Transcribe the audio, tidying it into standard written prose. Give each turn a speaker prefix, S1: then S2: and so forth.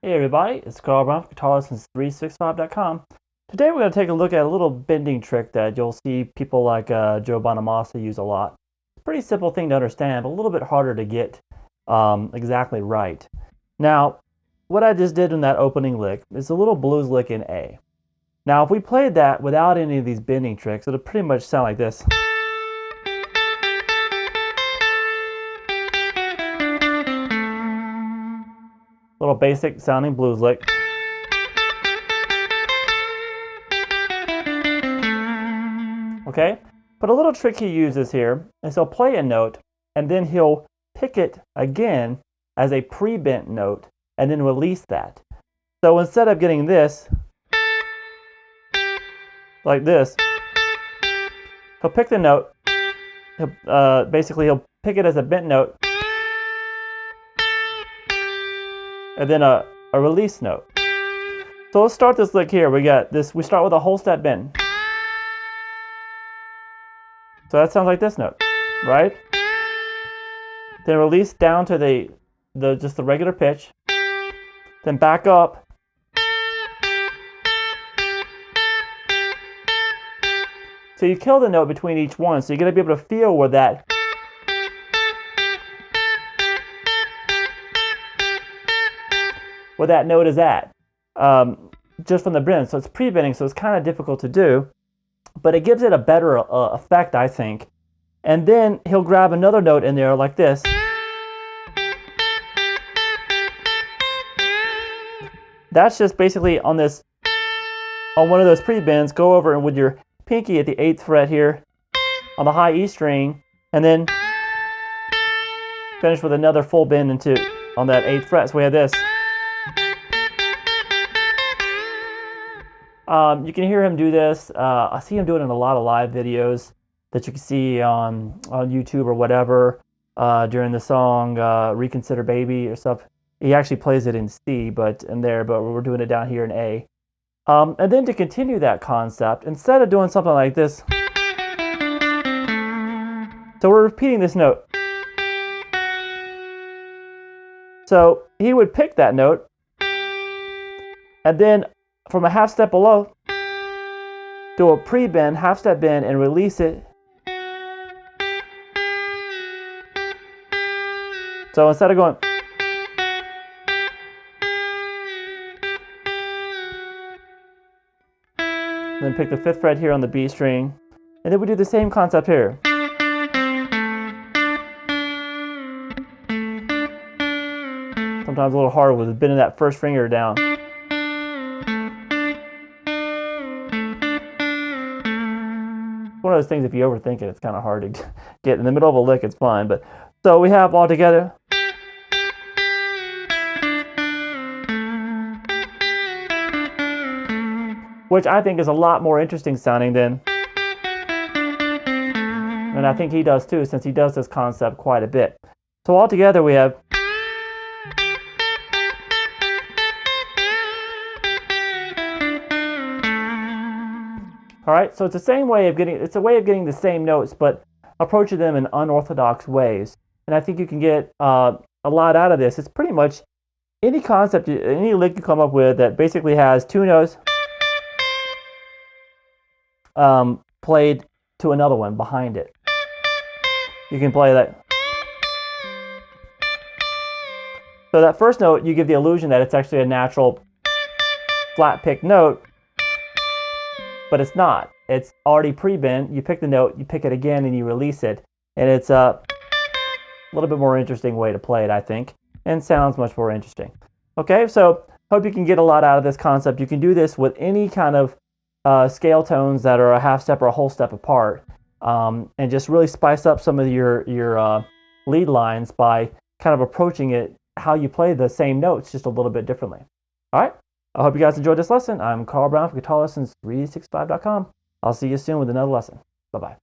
S1: Hey everybody, it's Carl Brown from GuitarLessons365.com. Today we're going to take a look at a little bending trick that you'll see people like Joe Bonamassa use a lot. It's a pretty simple thing to understand, but a little bit harder to get exactly right. Now, what I just did in that opening lick is a little blues lick in A. Now, if we played that without any of these bending tricks, it would pretty much sound like this. Little basic sounding blues lick. Okay, but a little trick he uses here is he'll play a note and then he'll pick it again as a pre-bent note and then release that. So instead of getting this, like this, he'll pick the note, he'll pick it as a bent note, and then a release note. So let's start this lick here. We start with a whole step bend. So that sounds like this note, right? Then release down to just the regular pitch. Then back up. So you kill the note between each one, so you're going to be able to feel where that note is at, just from the bend. So it's pre-bending, so it's kind of difficult to do, but it gives it a better effect, I think. And then he'll grab another note in there like this. That's just basically on one of those pre-bends, go over and with your pinky at the 8th fret here on the high E string, and then finish with another full bend on that 8th fret. So we have this. You can hear him do this. I see him doing it in a lot of live videos that you can see on YouTube or whatever during the song Reconsider Baby or stuff. He actually plays it in C, but we're doing it down here in A. And then to continue that concept, instead of doing something like this, so we're repeating this note. So he would pick that note, and then from a half step below, do a pre-bend, half step bend, and release it. So instead of going, then pick the 5th fret here on the B string, and then we do the same concept here. Sometimes a little harder with bending that first finger down. One of those things, if you overthink it, it's kind of hard to get. In the middle of a lick, it's fine. But so we have all together. Which I think is a lot more interesting sounding than, and I think he does too, since he does this concept quite a bit. So all together we have. All right, so it's a way of getting the same notes, but approaching them in unorthodox ways. And I think you can get a lot out of this. It's pretty much any concept, any lick you come up with that basically has two notes played to another one behind it. You can play that. So that first note, you give the illusion that it's actually a natural flat pick note, but it's not. It's already pre-bent. You pick the note, you pick it again, and you release it. And it's a little bit more interesting way to play it, I think, and sounds much more interesting. Okay, so hope you can get a lot out of this concept. You can do this with any kind of scale tones that are a half step or a whole step apart, and just really spice up some of your lead lines by kind of approaching it how you play the same notes just a little bit differently. All right. I hope you guys enjoyed this lesson. I'm Carl Brown from GuitarLessons365.com. I'll see you soon with another lesson. Bye-bye.